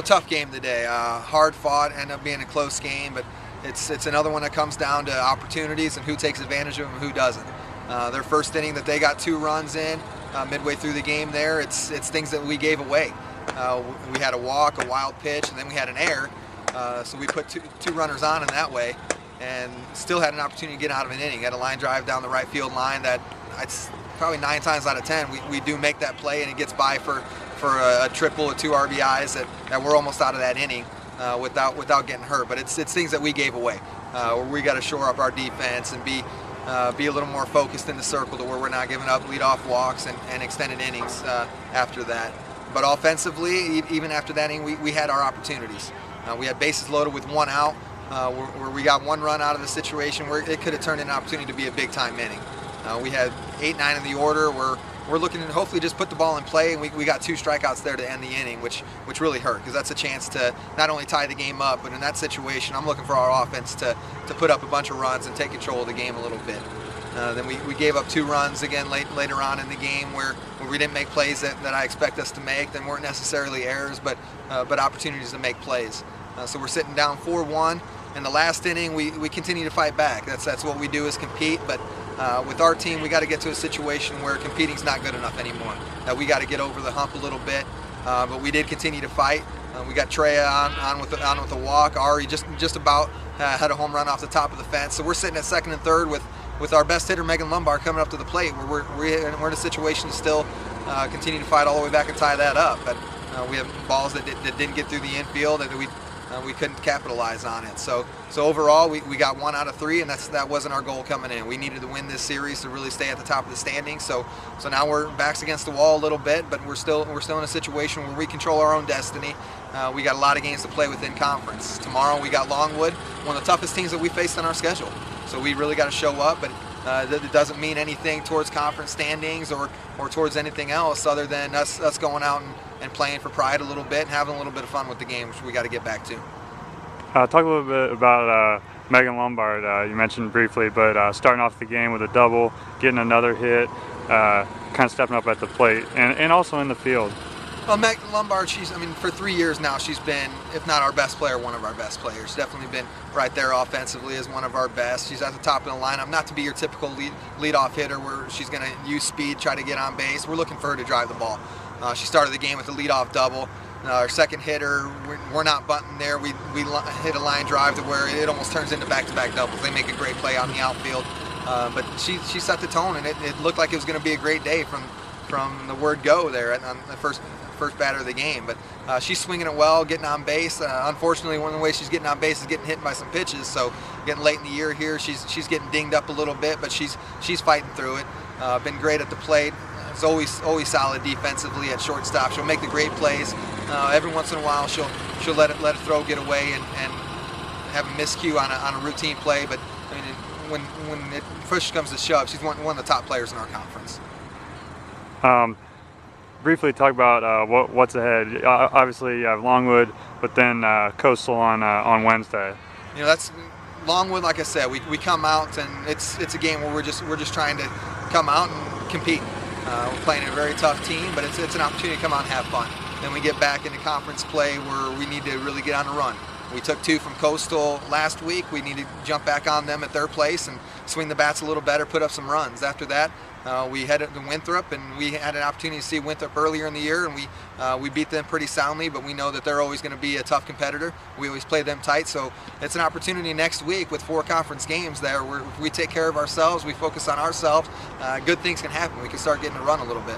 Tough game today. Hard fought, ended up being a close game, but it's another one that comes down to opportunities and who takes advantage of them and who doesn't. Their first inning that they got 2 runs in midway through the game there, it's things that we gave away. We had a walk, a wild pitch, and then we had an error. So we put two runners on in that way and still had an opportunity to get out of an inning. Had a line drive down the right field line that it's probably 9 times out of 10 we do make that play and it gets by for a triple or 2 RBIs that we're almost out of that inning without getting hurt. But it's things that we gave away. We got to shore up our defense and be a little more focused in the circle to where we're not giving up leadoff walks and extended innings after that. But offensively, even after that inning, we had our opportunities. We had bases loaded with 1 out, where we got 1 run out of the situation where it could have turned into an opportunity to be a big-time inning. We had 8, 9 in the order. We're looking to hopefully just put the ball in play, and we got 2 strikeouts there to end the inning, which really hurt because that's a chance to not only tie the game up, but in that situation, I'm looking for our offense to put up a bunch of runs and take control of the game a little bit. Then we gave up 2 runs again later on in the game where we didn't make plays that I expect us to make. They weren't necessarily errors, but opportunities to make plays. So we're sitting down 4-1. In the last inning, we continue to fight back. That's what we do is compete. But with our team, we got to get to a situation where competing's not good enough anymore. We got to get over the hump a little bit. But we did continue to fight. We got Treya on with a walk. Ari just about had a home run off the top of the fence. So we're sitting at second and third with our best hitter, Megan Lombard, coming up to the plate. We're in a situation to still continue to fight all the way back and tie that up. But we have balls that didn't get through the infield that we couldn't capitalize on it. So overall, we got 1 out of 3, and that wasn't our goal coming in. We needed to win this series to really stay at the top of the standings. So now we're backs against the wall a little bit, but we're still in a situation where we control our own destiny. We got a lot of games to play within conference. Tomorrow we got Longwood, one of the toughest teams that we faced on our schedule. So we really got to show up, but it doesn't mean anything towards conference standings or towards anything else other than us going out and playing for pride a little bit and having a little bit of fun with the game, which we got to get back to. Talk a little bit about Megan Lombard. You mentioned briefly, but starting off the game with a double, getting another hit, kind of stepping up at the plate, and also in the field. Well, Megan Lombard, for 3 years now, she's been, if not our best player, one of our best players. Definitely been right there offensively as one of our best. She's at the top of the lineup, not to be your typical leadoff hitter where she's going to use speed, try to get on base. We're looking for her to drive the ball. She started the game with a leadoff double. Our second hitter, we're not bunting there. We hit a line drive to where it almost turns into back-to-back doubles. They make a great play on the outfield. But she set the tone, and it looked like it was going to be a great day from the word go there on the first batter of the game. But she's swinging it well, getting on base. Unfortunately, one of the ways she's getting on base is getting hit by some pitches. So getting late in the year here, she's getting dinged up a little bit, but she's fighting through it. Been great at the plate. It's always solid defensively at shortstop. She'll make the great plays. Every once in a while, she'll let a throw get away and have a miscue on a routine play. But when it push comes to shove, she's one of the top players in our conference. Briefly talk about what's ahead. Obviously, you have Longwood, but then Coastal on Wednesday. That's Longwood. Like I said, we come out and it's a game where we're just trying to come out and compete. We're playing a very tough team, but it's an opportunity to come out and have fun. Then we get back into conference play where we need to really get on a run. We took 2 from Coastal last week. We need to jump back on them at their place and swing the bats a little better, put up some runs. After that, we headed to Winthrop, and we had an opportunity to see Winthrop earlier in the year, and we beat them pretty soundly, but we know that they're always going to be a tough competitor. We always play them tight, so it's an opportunity next week with 4 conference games there where if we take care of ourselves, we focus on ourselves, good things can happen. We can start getting a run a little bit.